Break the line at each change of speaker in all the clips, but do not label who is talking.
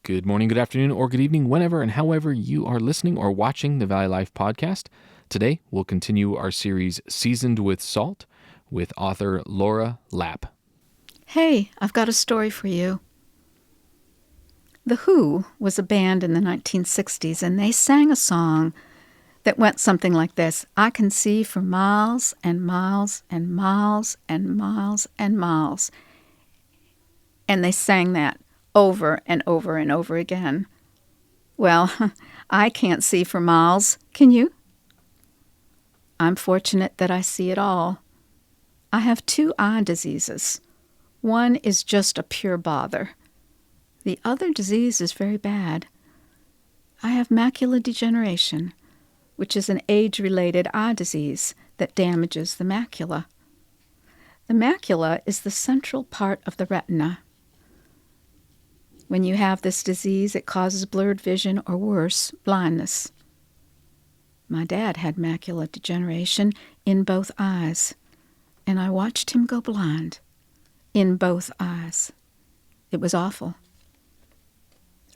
Good morning, good afternoon, or good evening, whenever and however you are listening or watching the Valley Life podcast. Today, we'll continue our series Seasoned with Salt with author Laura Lapp.
Hey, I've got a story for you. The Who was a band in the 1960s, and they sang a song that went something like this. I can see for miles and miles and miles and miles and miles. And they sang that over and over and over again. Well, I can't see for miles. Can you? I'm fortunate that I see it all. I have 2 eye diseases. One is just a pure bother. The other disease is very bad. I have macular degeneration, which is an age-related eye disease that damages the macula. The macula is the central part of the retina. When you have this disease, it causes blurred vision or worse, blindness. My dad had macular degeneration in both eyes, and I watched him go blind in both eyes. It was awful.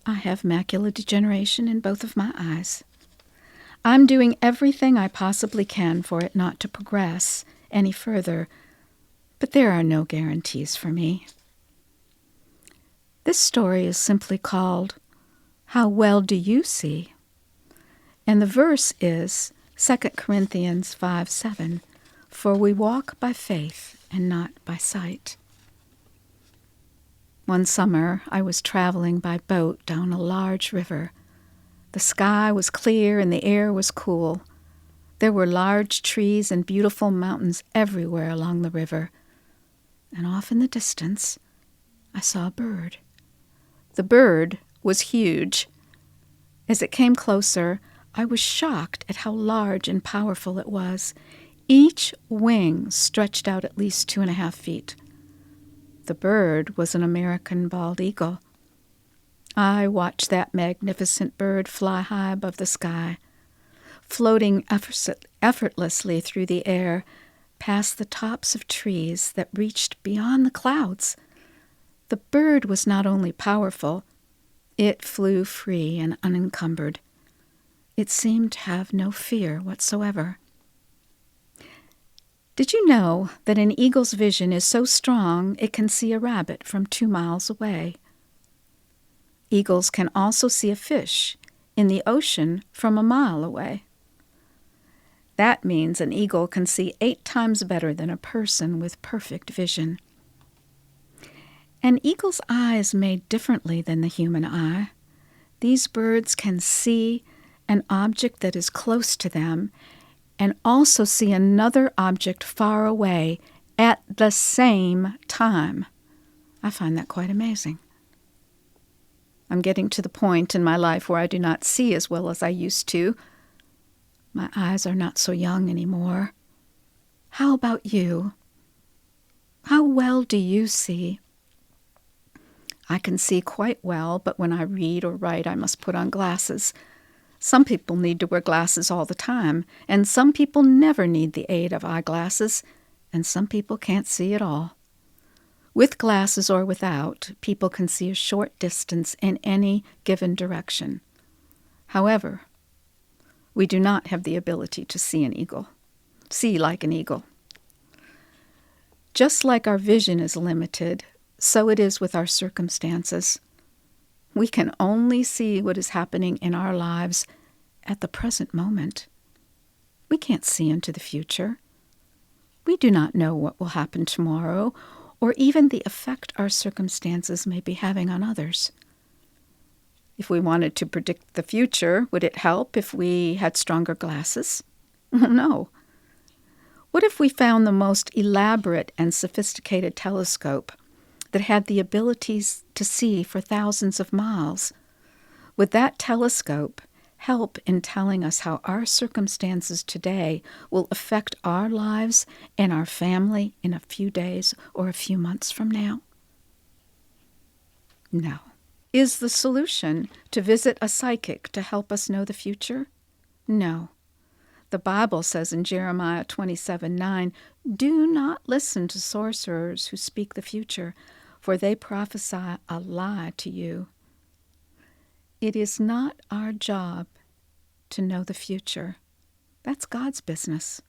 I have macular degeneration in both of my eyes. I'm doing everything I possibly can for it not to progress any further, but there are no guarantees for me. This story is simply called, How Well Do You See? And the verse is 2 Corinthians 5:7, For we walk by faith and not by sight. One summer, I was traveling by boat down a large river. The sky was clear and the air was cool. There were large trees and beautiful mountains everywhere along the river. And off in the distance, I saw a bird. The bird was huge. As it came closer, I was shocked at how large and powerful it was. Each wing stretched out at least 2.5 feet. The bird was an American bald eagle. I watched that magnificent bird fly high above the sky, floating effortlessly through the air, past the tops of trees that reached beyond the clouds. The bird was not only powerful, it flew free and unencumbered. It seemed to have no fear whatsoever. Did you know that an eagle's vision is so strong it can see a rabbit from 2 miles away? Eagles can also see a fish in the ocean from a mile away. That means an eagle can see 8 times better than a person with perfect vision. An eagle's eye is made differently than the human eye. These birds can see an object that is close to them and also see another object far away at the same time. I find that quite amazing. I'm getting to the point in my life where I do not see as well as I used to. My eyes are not so young anymore. How about you? How well do you see? I can see quite well, but when I read or write, I must put on glasses. Some people need to wear glasses all the time, and some people never need the aid of eyeglasses, and some people can't see at all. With glasses or without, people can see a short distance in any given direction. However, we do not have the ability to see like an eagle. Just like our vision is limited, so it is with our circumstances. We can only see what is happening in our lives at the present moment. We can't see into the future. We do not know what will happen tomorrow, or even the effect our circumstances may be having on others. If we wanted to predict the future, would it help if we had stronger glasses? No. What if we found the most elaborate and sophisticated telescope that had the abilities to see for thousands of miles? Would that telescope help in telling us how our circumstances today will affect our lives and our family in a few days or a few months from now? No. Is the solution to visit a psychic to help us know the future? No. The Bible says in Jeremiah 27:9, "Do not listen to sorcerers who speak the future, for they prophesy a lie to you." It is not our job to know the future. That's God's business.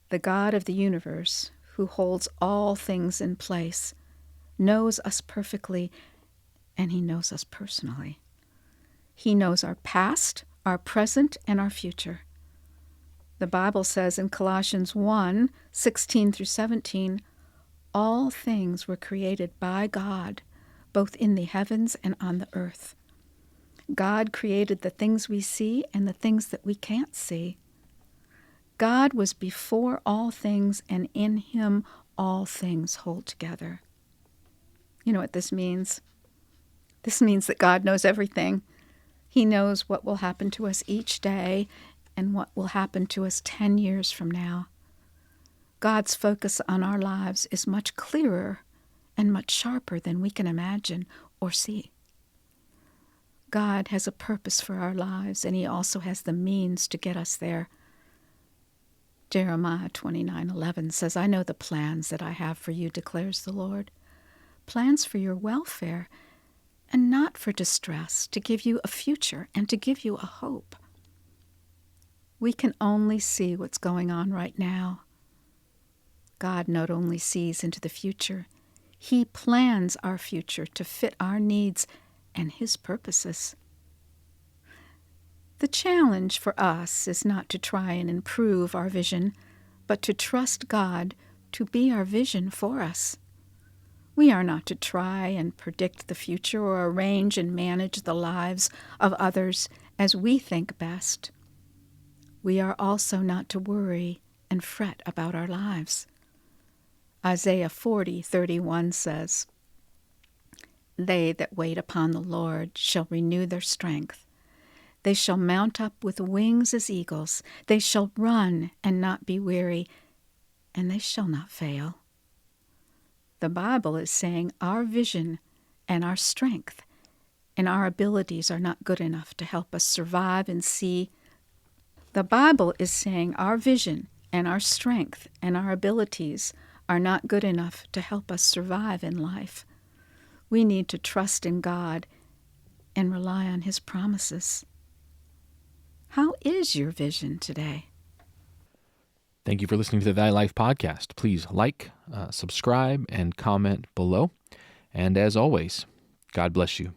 The God of the universe, who holds all things in place, knows us perfectly, and he knows us personally. He knows our past, our present, and our future. The Bible says in Colossians 1:16 through 17, all things were created by God, both in the heavens and on the earth. God created the things we see and the things that we can't see. God was before all things, and in him all things hold together. You know what this means? This means that God knows everything. He knows what will happen to us each day and what will happen to us 10 years from now. God's focus on our lives is much clearer and much sharper than we can imagine or see. God has a purpose for our lives, and he also has the means to get us there. Jeremiah 29:11 says, I know the plans that I have for you, declares the Lord. Plans for your welfare and not for distress, to give you a future and to give you a hope. We can only see what's going on right now. God not only sees into the future, he plans our future to fit our needs and his purposes. The challenge for us is not to try and improve our vision, but to trust God to be our vision for us. We are not to try and predict the future or arrange and manage the lives of others as we think best. We are also not to worry and fret about our lives. Isaiah 40:31 says, They that wait upon the Lord shall renew their strength. They shall mount up with wings as eagles. They shall run and not be weary, and they shall not fail. The Bible is saying our vision and our strength and our abilities are not good enough to help us survive and see. The Bible is saying our vision and our strength and our abilities are not good enough to help us survive in life. We need to trust in God and rely on his promises. How is your vision today?
Thank you for listening to the Thy Life podcast. Please like, subscribe, and comment below. And as always, God bless you.